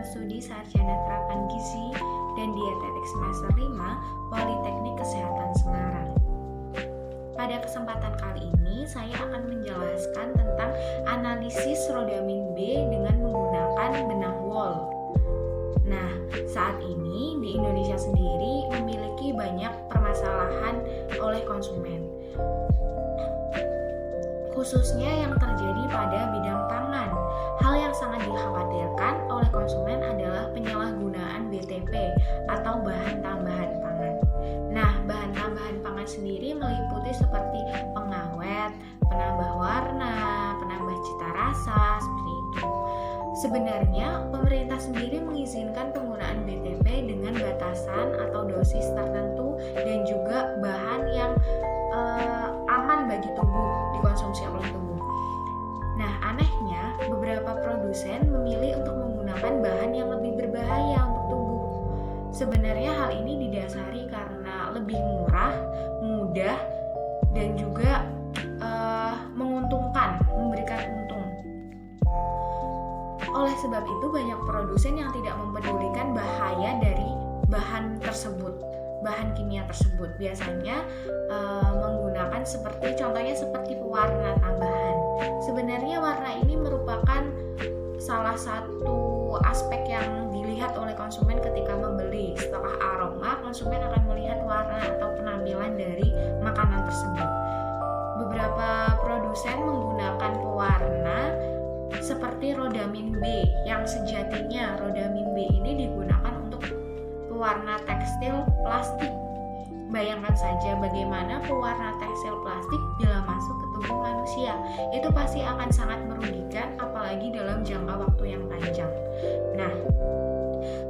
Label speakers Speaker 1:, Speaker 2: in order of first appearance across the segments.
Speaker 1: Studi Sarjana Terapan Gizi dan Dietetik semester 5 Politeknik Kesehatan Semarang. Pada kesempatan kali ini saya akan menjelaskan tentang analisis rodamin B dengan menggunakan benang wol. Nah, saat ini di Indonesia sendiri memiliki banyak permasalahan oleh konsumen, khususnya yang terjadi pada bidang pangan. Hal yang sangat dikhawatirkan oleh konsumen adalah penyalahgunaan BTP atau bahan tambahan pangan. Nah, bahan tambahan pangan sendiri meliputi seperti pengawet, penambah warna, penambah cita rasa, seperti itu. Sebenarnya, pemerintah sendiri mengizinkan penggunaan BTP dengan batasan atau dosis tertentu dan juga bahan yang aman bagi tubuh dikonsumsi oleh tubuh. Nah, anehnya beberapa produsen memilih untuk menggunakan bahan yang lebih berbahaya untuk tubuh. Sebenarnya hal ini didasari karena lebih murah, mudah, dan juga menguntungkan, memberikan untung. Oleh sebab itu banyak produsen yang tidak mempedulikan bahaya dari bahan tersebut, bahan kimia tersebut. Biasanya menggunakan contohnya seperti pewarna tambahan. Sebenarnya warna ini merupakan salah satu aspek yang dilihat oleh konsumen ketika membeli. Setelah aroma, konsumen akan melihat warna atau penampilan dari makanan tersebut. Beberapa produsen menggunakan pewarna seperti rodamin B, yang sejatinya rodamin B ini digunakan untuk pewarna tekstil plastik. Bayangkan saja bagaimana pewarna tekstil plastik bila masuk ke tubuh manusia. Itu pasti akan sangat merugikan, apalagi dalam jangka waktu yang panjang. Nah,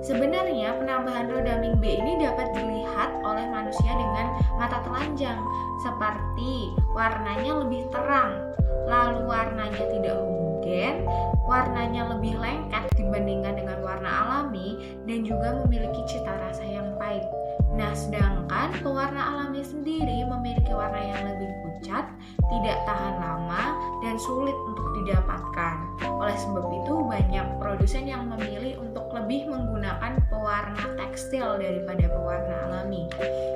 Speaker 1: sebenarnya penambahan rodamin B ini dapat dilihat oleh manusia dengan mata telanjang, seperti warnanya lebih terang, lalu warnanya tidak homogen, warnanya lebih lengket dibandingkan dengan warna alami, dan juga memiliki cita rasa yang pahit. Nah, sedangkan pewarna alami sendiri memiliki warna yang lebih pucat, tidak tahan lama, dan sulit untuk didapatkan. Oleh sebab itu, banyak produsen yang memilih untuk lebih menggunakan pewarna tekstil daripada pewarna alami.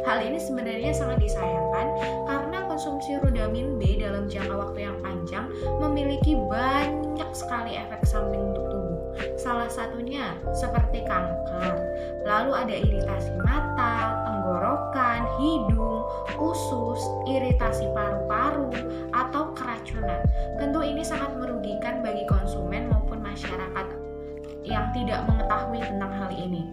Speaker 1: Hal ini sebenarnya sangat disayangkan karena konsumsi rodamin B dalam jangka waktu yang panjang memiliki banyak sekali efek samping untuk tubuh. Salah satunya seperti kanker, lalu ada iritasi mata, tenggorokan, hidung, usus, iritasi paru-paru, atau keracunan. Tentu ini sangat merugikan bagi konsumen maupun masyarakat yang tidak mengetahui tentang hal ini.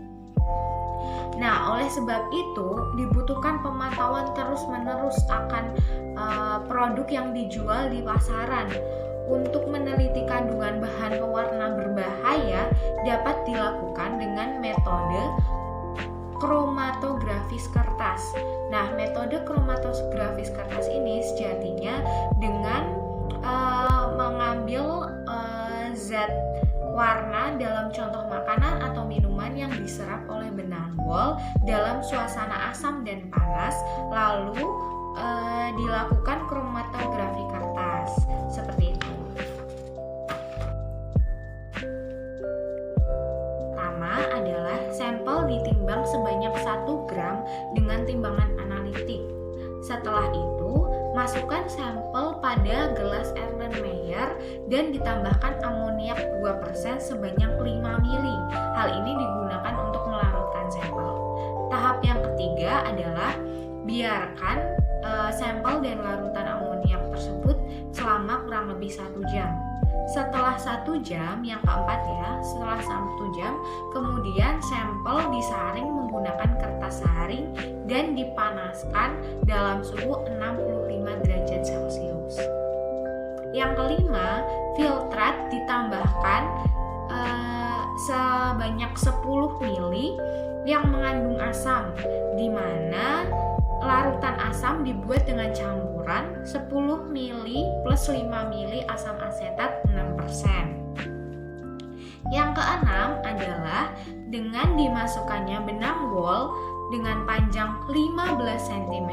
Speaker 1: Nah, oleh sebab itu dibutuhkan pemantauan terus-menerus akan produk yang dijual di pasaran. Untuk meneliti kandungan bahan pewarna berbahaya dapat dilakukan dengan metode kromatografis kertas. Nah, metode kromatografis kertas ini sejatinya dengan mengambil zat warna dalam contoh makanan atau minuman yang diserap oleh benang wol dalam suasana asam dan panas, lalu dilakukan kromatografi kertas seperti itu. Pertama adalah sampel ditimbang sebanyak 1 gram dengan timbangan analitik. Setelah itu, masukkan sampel pada gelas Erlenmeyer dan ditambahkan amoniak 2% sebanyak 5 ml. Hal ini digunakan untuk melarutkan sampel. Tahap yang ketiga adalah biarkan sampel dan larutan amoniak tersebut selama kurang lebih 1 jam. Setelah 1 jam, yang keempat setelah 1 jam, kemudian sampel disaring menggunakan kertas saring dan dipanaskan dalam suhu 65 derajat Celcius. Yang kelima, filtrat ditambahkan sebanyak 10 ml yang mengandung asam, di mana larutan asam dibuat dengan campuran 10 ml plus 5 ml asam asetat 6%. Yang keenam adalah dengan dimasukkannya benang wol dengan panjang 15 cm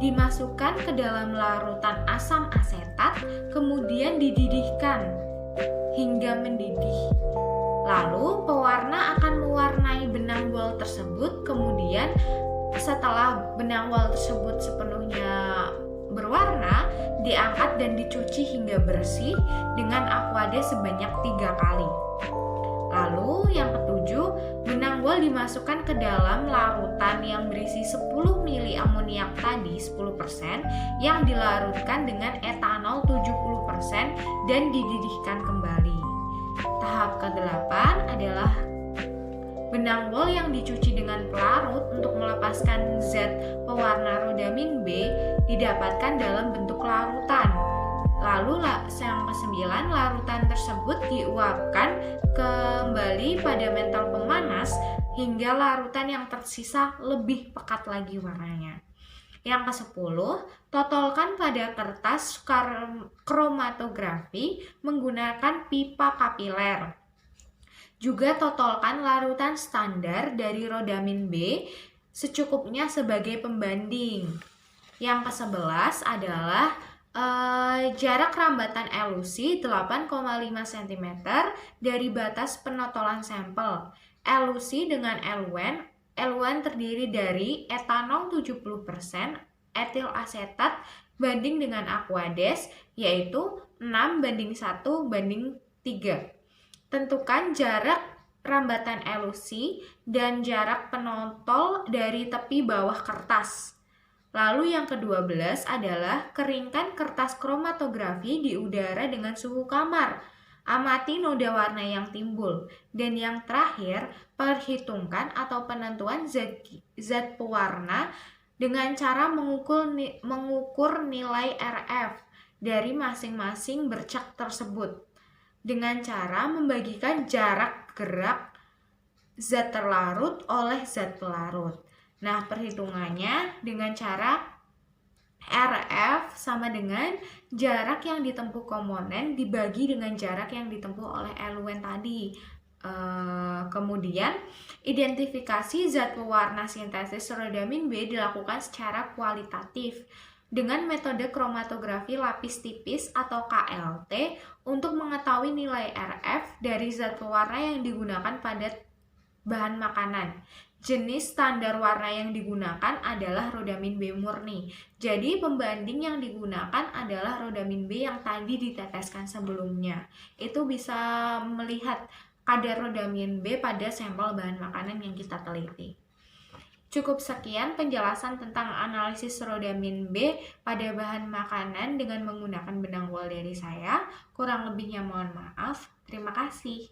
Speaker 1: dimasukkan ke dalam larutan asam asetat, kemudian dididihkan hingga mendidih. Lalu pewarna akan mewarnai benang wol tersebut, kemudian setelah benang wol tersebut sepenuhnya berwarna, diangkat dan dicuci hingga bersih dengan Aquades sebanyak 3 kali. Lalu yang ketujuh, benang wol dimasukkan ke dalam larutan yang berisi 10 mili amoniak tadi 10% yang dilarutkan dengan etanol 70% dan dididihkan kembali. Tahap ke-8 adalah benang wol yang dicuci dengan pelarut untuk melepaskan zat pewarna rodamin B didapatkan dalam bentuk larutan. Lalu yang ke-9, larutan tersebut diuapkan kembali pada mentol pemanas hingga larutan yang tersisa lebih pekat lagi warnanya. Yang ke-10, totolkan pada kertas kromatografi menggunakan pipa kapiler. Juga totolkan larutan standar dari rodamin B secukupnya sebagai pembanding. Yang ke-11 adalah jarak rambatan elusi 8,5 cm dari batas penotolan sampel. Elusi dengan eluan terdiri dari etanol 70%, etil asetat banding dengan Aquades, yaitu 6:1:3. Tentukan jarak rambatan elusi dan jarak penotol dari tepi bawah kertas. Lalu yang ke-12 adalah keringkan kertas kromatografi di udara dengan suhu kamar. Amati noda warna yang timbul. Dan yang terakhir, perhitungkan atau penentuan zat pewarna dengan cara mengukur nilai RF dari masing-masing bercak tersebut. Dengan cara membagikan jarak gerak zat terlarut oleh zat pelarut. Nah, perhitungannya dengan cara RF sama dengan jarak yang ditempuh komponen dibagi dengan jarak yang ditempuh oleh eluen tadi. Kemudian, identifikasi zat pewarna sintesis rodamin B dilakukan secara kualitatif dengan metode kromatografi lapis tipis atau KLT untuk mengetahui nilai RF dari zat pewarna yang digunakan pada bahan makanan. Jenis standar warna yang digunakan adalah rodamin B murni. Jadi pembanding yang digunakan adalah rodamin B yang tadi diteteskan sebelumnya. Itu bisa melihat kadar rodamin B pada sampel bahan makanan yang kita teliti. Cukup sekian penjelasan tentang analisis rodamin B pada bahan makanan dengan menggunakan benang wol dari saya. Kurang lebihnya mohon maaf. Terima kasih.